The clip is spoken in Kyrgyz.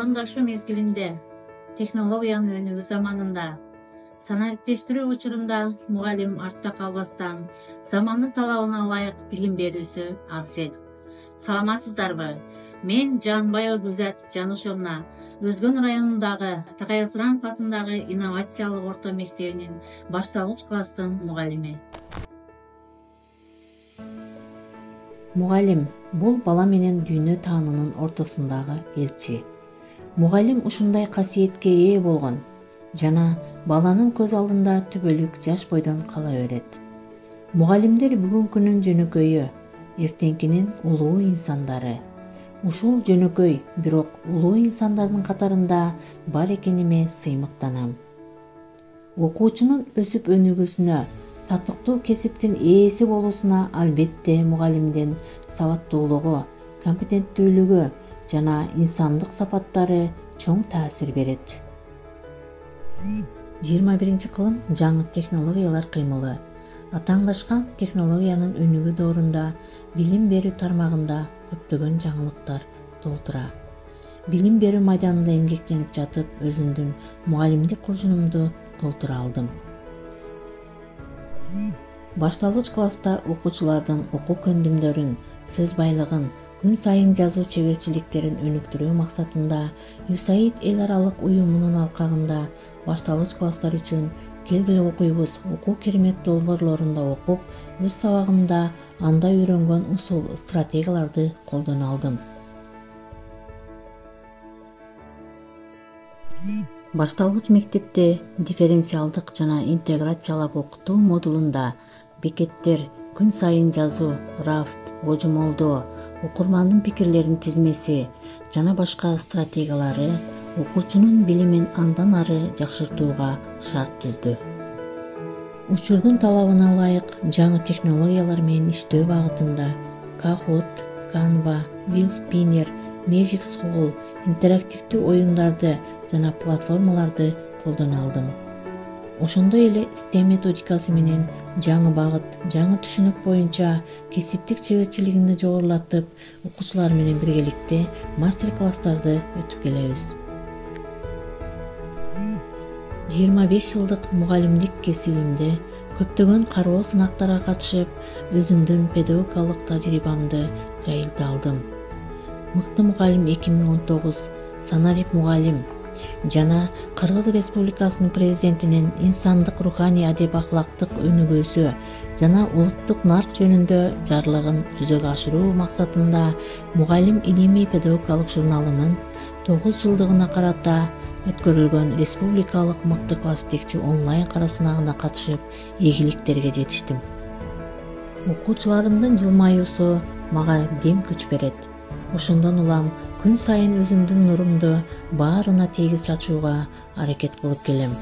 жапондашуу мезгилинде, технологиянын өнүгүү заманында, санариптештирүү учурунда мугалим артта калбастан, замандын талабына ылайык билим берүүсү абзел. Саламатсыздарбы? Мен Жанбаева Гүлзат Жанышевна, Өзгөн районундагы Такаясуранов атындагы инновациялык орто мектебинин башталгыч класстын мугалими. Мугалим бул бала менен дүйнө таанынын ортосундагы элчи. Мугалим ушундай касиетке ээ болгон жана баланын көз алдында түбөлүк жаш бойдон кала берет. Мугалимдер бүгүнкүнүн жөнөкөйү, эртеңкинин улуу инсандары. Ушул жөнөкөй, бирок улуу инсандардын катарында бар экениме сыймыктанам. Окуучунун өсүп өнүгүүсүнө, татыктуу кесиптин ээси болуусуна албетте мугалимдин сабаттуулугу, компетенттүүлүгү жана инсандык сапаттары чоң таасир берет. 21-кылым жаңы технологиялар кыймылы. Атаңдашкан технологиянын өнүгүү доорунда билим берүү тармагында көптөгөн жаңылыктар толтура. Билим берүү майданында эмгектенип жатып, өзүмдүн мугалимдик куржунумду толтура алдым. Башталгыч класста окуучулардын окуу көндүмдөрүн, сөз байлыгын, күн сайын жазуу чеберчиликтерин өнүктүрүү максатында USAID эл аралык уюмунун алкагында башталгыч класстар үчүн келгиле окуйбуз окуу керемет долбоорлорунда окуп, өз сабагымда анда үйрөнгөн усул, стратегияларды колдоно алдым. Башталгыч мектепте дифференциалдык жана интеграциялап окутуу модулунда бекеттер, күн сайын жазуу, рафт, божомолдоо, окурмандын пикирлеринин тизмеси жана башка стратегиялары окуучунун билимин андан ары жакшыртууга шарт түздү. Учурдун талабына ылайык жаңы технологиялар менен иштөө багытында Kahoot, Canva, WillSpinner, Magic School интерактивдүү оюндарды жана платформаларды колдоно алдым. Ошондой эле STEM методикасы менен жаңы багыт, жаңы түшүнүк боюнча кесиптик чеберчилигимди жогорулатып, окуучулар менен биргеликте мастер-класстарды өтүп келебиз. 25 жылдык мугалимдик кесибимде көптөгөн кароо сынактарга катышып, өзүмдүн педагогикалык тажрыйбамды жайылта алдым. Мыкты мугалим 2019, Санарип мугалим жана Кыргыз Республикасынын президентинин инсандык руханий адеп ахлактык өнүгүүсү жана улуттук нарк жөнүндө жарлыгын жүзөгө ашыруу максатында Мугалим илимий педагогикалык журналынын 9 жылдыгына карата өткөрүлгөн республикалык мыкты класс текчи онлайн кароо сынагына катышып, ийгиликтерге жетиштим. Окуучуларымдын жылмаюусу мага дем күч берет. Ошондон улам күн сайын өзүмдүн нурумду баарына тийгиз чачууга аракет кылып келем.